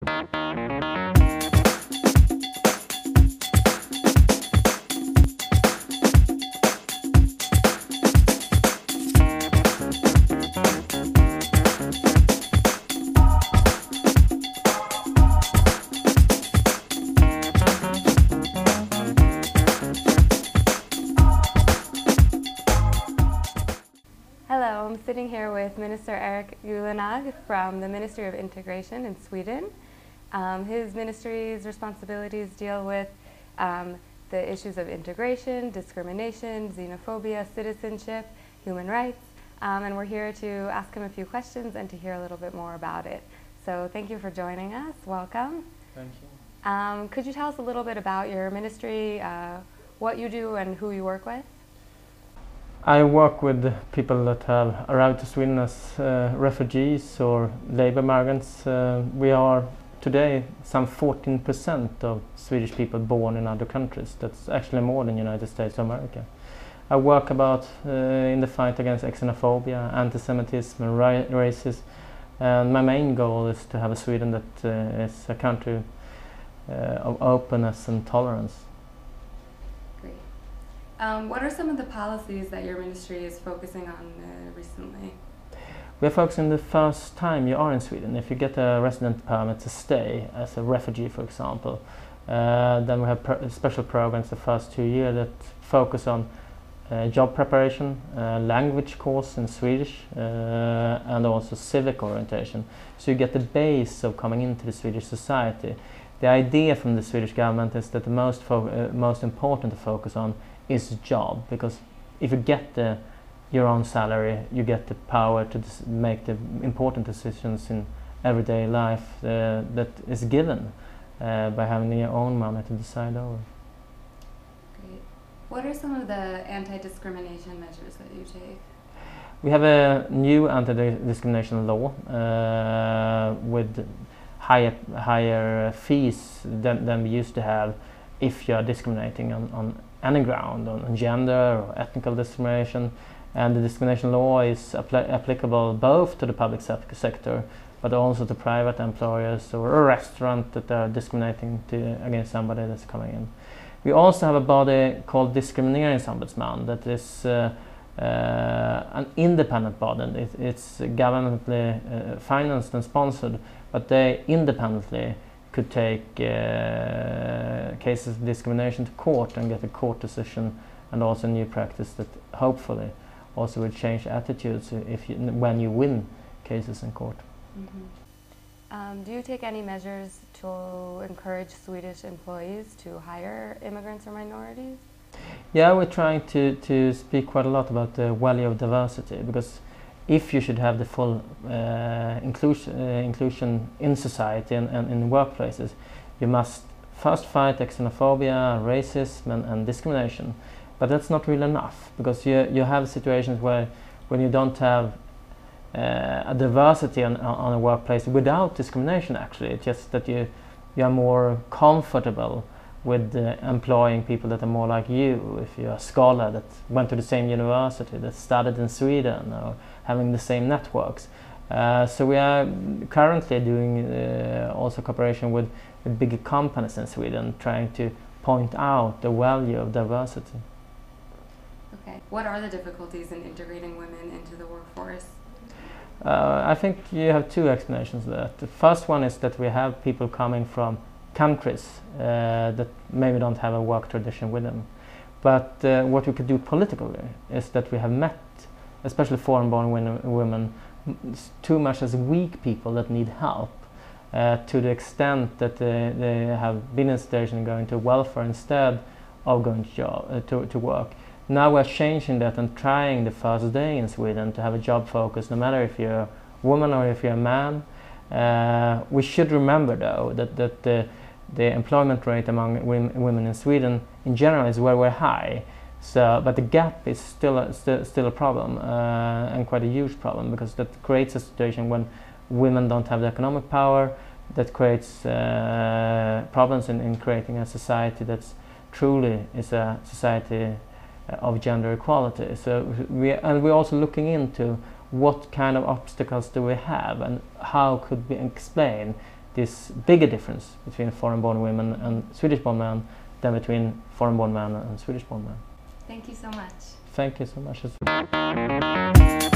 Hello, I'm sitting here with Minister Erik Yulinaag from the Ministry of Integration in Sweden. His ministry's responsibilities deal with the issues of integration, discrimination, xenophobia, citizenship, human rights, and we're here to ask him a few questions and to hear a little bit more about it. So thank you for joining us. Welcome. Thank you. Could you tell us a little bit about your ministry, what you do and who you work with? I work with people that have arrived to Sweden as refugees or labor migrants. We are today some 14% of Swedish people born in other countries. That's actually more than United States of America. I work about in the fight against xenophobia, anti-Semitism and racism. And my main goal is to have a Sweden that is a country of openness and tolerance. What are some of the policies that your ministry is focusing on recently? We are focusing the first time you are in Sweden. If you get a resident permit to stay as a refugee, for example, then we have special programs the first 2 years that focus on job preparation, language course in Swedish, and also civic orientation. So you get the base of coming into the Swedish society. The idea from the Swedish government is that the most important to focus on is job, because if you get your own salary, you get the power to make the important decisions in everyday life that is given by having your own money to decide over. Great. What are some of the anti-discrimination measures that you take? We have a new anti-discrimination law with higher fees than we used to have if you are discriminating on any ground, on gender or ethnical discrimination. And the discrimination law is applicable both to the public sector but also to private employers or a restaurant that are discriminating against somebody that's coming in. We also have a body called Diskrimineringsombudsman that is an independent body. It's governmentally financed and sponsored, but they independently could take cases of discrimination to court and get a court decision, and also a new practice that hopefully also will change attitudes when you win cases in court. Do you take any measures to encourage Swedish employees to hire immigrants or minorities? Yeah, we're trying to speak quite a lot about the value of diversity, because if you should have the full inclusion in society and in workplaces, you must first fight xenophobia, racism and discrimination. But that's not really enough, because you have situations where when you don't have a diversity on a workplace without discrimination, actually, it's just that you are more comfortable with employing people that are more like you. If you're a scholar that went to the same university, that studied in Sweden, or having the same networks. So we are currently doing also cooperation with bigger companies in Sweden, trying to point out the value of diversity. Okay. What are the difficulties in integrating women into the workforce? I think you have two explanations there. The first one is that we have people coming from countries that maybe don't have a work tradition with them. But what we could do politically is that we have met, especially foreign-born women, too much as weak people that need help, to the extent that they have been in a situation of going to welfare instead of going to work. Now we're changing that and trying the first day in Sweden to have a job focus, no matter if you're a woman or if you're a man. We should remember, though, that the employment rate among women in Sweden in general is very, very high. So, but the gap is still a problem, and quite a huge problem, because that creates a situation when women don't have the economic power. That creates problems in creating a society that's truly is a society of gender equality. So we're also looking into what kind of obstacles do we have, and how could we explain this bigger difference between foreign-born women and Swedish-born men than between foreign-born men and Swedish-born men. Thank you so much. Thank you so much.